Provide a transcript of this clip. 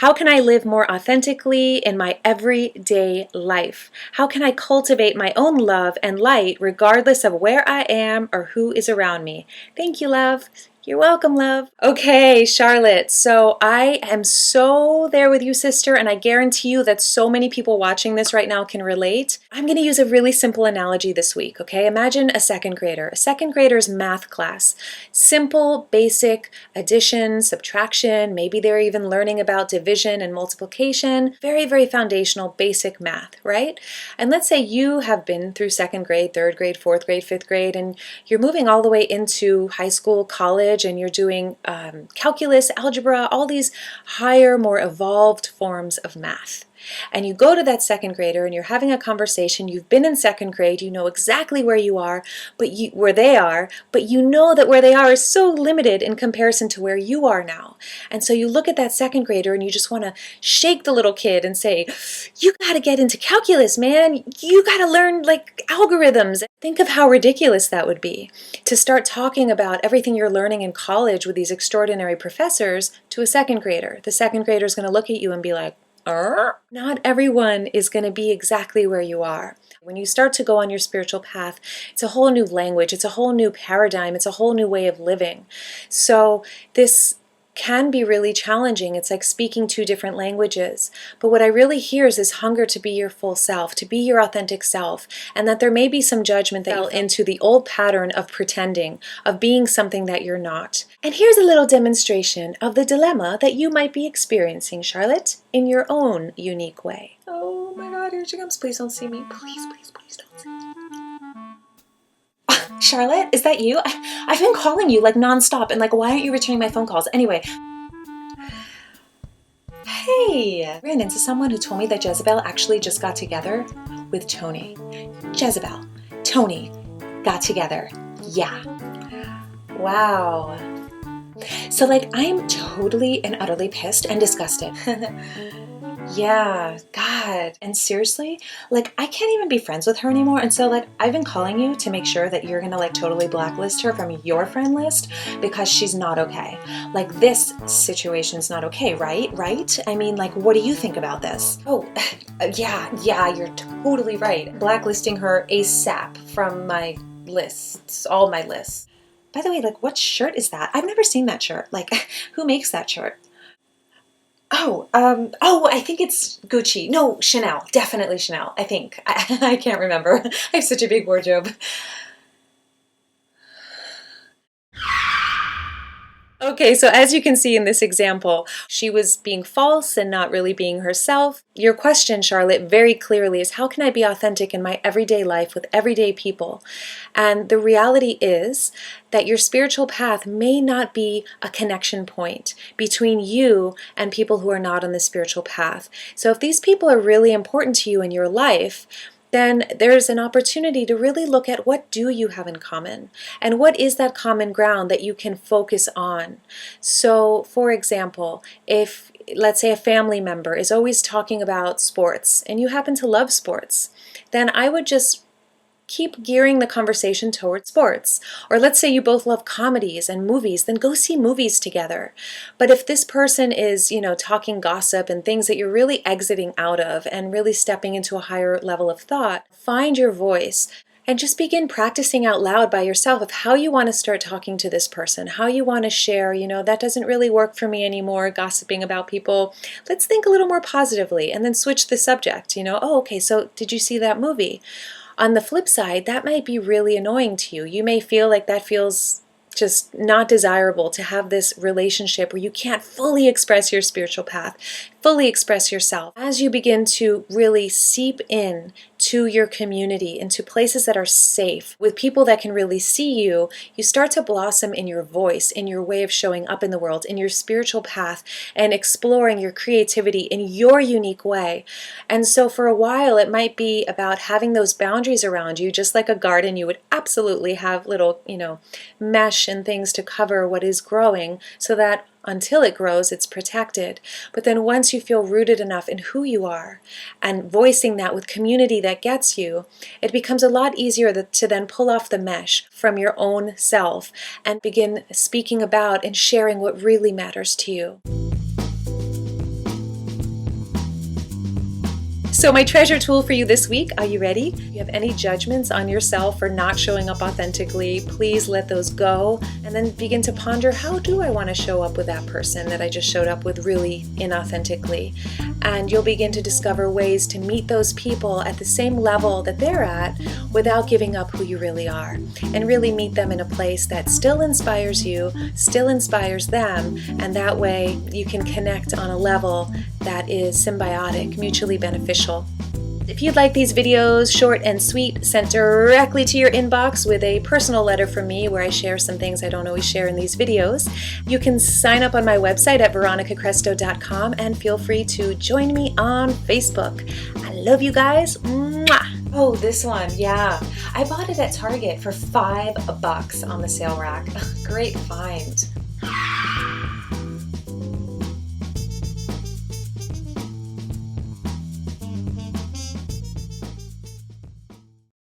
How can I live more authentically in my everyday life? How can I cultivate my own love and light regardless of where I am or who is around me? Thank you, love. You're welcome, love. Okay, Charlotte, so I am so there with you, sister, and I guarantee you that so many people watching this right now can relate. I'm going to use a really simple analogy this week, okay? Imagine a second grader. A second grader's math class. Simple, basic addition, subtraction, maybe they're even learning about division and multiplication. Very, very foundational, basic math, right? And let's say you have been through second grade, third grade, fourth grade, fifth grade, and you're moving all the way into high school, college, and you're doing calculus, algebra, all these higher, more evolved forms of math. And you go to that second grader and you're having a conversation. You've been in second grade, you know exactly where you are, where they are, but you know that where they are is so limited in comparison to where you are now. And so you look at that second grader and you just want to shake the little kid and say, you got to get into calculus, man. You got to learn like algorithms. Think of how ridiculous that would be to start talking about everything you're learning in college with these extraordinary professors to a second grader. The second grader is going to look at you and be like, not everyone is going to be exactly where you are. When you start to go on your spiritual path, it's a whole new language, it's a whole new paradigm, it's a whole new way of living. So this can be really challenging. It's like speaking two different languages. But what I really hear is this hunger to be your full self, to be your authentic self, and that there may be some judgment that fell into the old pattern of pretending, of being something that you're not. And here's a little demonstration of the dilemma that you might be experiencing, Charlotte, in your own unique way. Oh my God, here she comes. Please don't see me. Please, please, please don't see me. Charlotte, is that you? I've been calling you like nonstop and like, why aren't you returning my phone calls? Anyway. Hey, ran into someone who told me that Jezebel actually just got together with Tony. Jezebel, Tony got together. Yeah. Wow. So like, I'm totally and utterly pissed and disgusted. Yeah, God. And seriously, like I can't even be friends with her anymore. And so like I've been calling you to make sure that you're gonna like totally blacklist her from your friend list because she's not okay. Like this situation is not okay, right? Right? I mean, like, what do you think about this? Oh, yeah, you're totally right. Blacklisting her ASAP from my lists, all my lists. By the way, like what shirt is that? I've never seen that shirt. Like who makes that shirt? Oh, I think it's Gucci. No, Chanel. Definitely Chanel, I think. I can't remember. I have such a big wardrobe. Okay, so as you can see in this example, she was being false and not really being herself. Your question, Charlotte, very clearly is how can I be authentic in my everyday life with everyday people? And the reality is that your spiritual path may not be a connection point between you and people who are not on the spiritual path. So if these people are really important to you in your life, then there's an opportunity to really look at what do you have in common and what is that common ground that you can focus on. So for example, if let's say a family member is always talking about sports and you happen to love sports, then I would just keep gearing the conversation towards sports. Or let's say you both love comedies and movies, then go see movies together. But if this person is, talking gossip and things that you're really exiting out of and really stepping into a higher level of thought, find your voice and just begin practicing out loud by yourself of how you want to start talking to this person, how you want to share, that doesn't really work for me anymore, gossiping about people. Let's think a little more positively and then switch the subject, oh, okay, so did you see that movie? On the flip side, that might be really annoying to you. You may feel like that feels just not desirable to have this relationship where you can't fully express your spiritual path, fully express yourself. As you begin to really seep in to your community, into places that are safe, with people that can really see you, you start to blossom in your voice, in your way of showing up in the world, in your spiritual path, and exploring your creativity in your unique way. And so for a while, it might be about having those boundaries around you, just like a garden, you would absolutely have little, mesh and things to cover what is growing so that until it grows, it's protected. But then once you feel rooted enough in who you are and voicing that with community that gets you, it becomes a lot easier to then pull off the mesh from your own self and begin speaking about and sharing what really matters to you. So my treasure tool for you this week, are you ready? If you have any judgments on yourself for not showing up authentically, please let those go and then begin to ponder, how do I want to show up with that person that I just showed up with really inauthentically? And you'll begin to discover ways to meet those people at the same level that they're at without giving up who you really are, and really meet them in a place that still inspires you, still inspires them, and that way you can connect on a level that is symbiotic, mutually beneficial. If you'd like these videos short and sweet, sent directly to your inbox with a personal letter from me where I share some things I don't always share in these videos, you can sign up on my website at veronicacresto.com and feel free to join me on Facebook. I love you guys. Mwah! Oh, this one, yeah. I bought it at Target for $5 on the sale rack. Great find.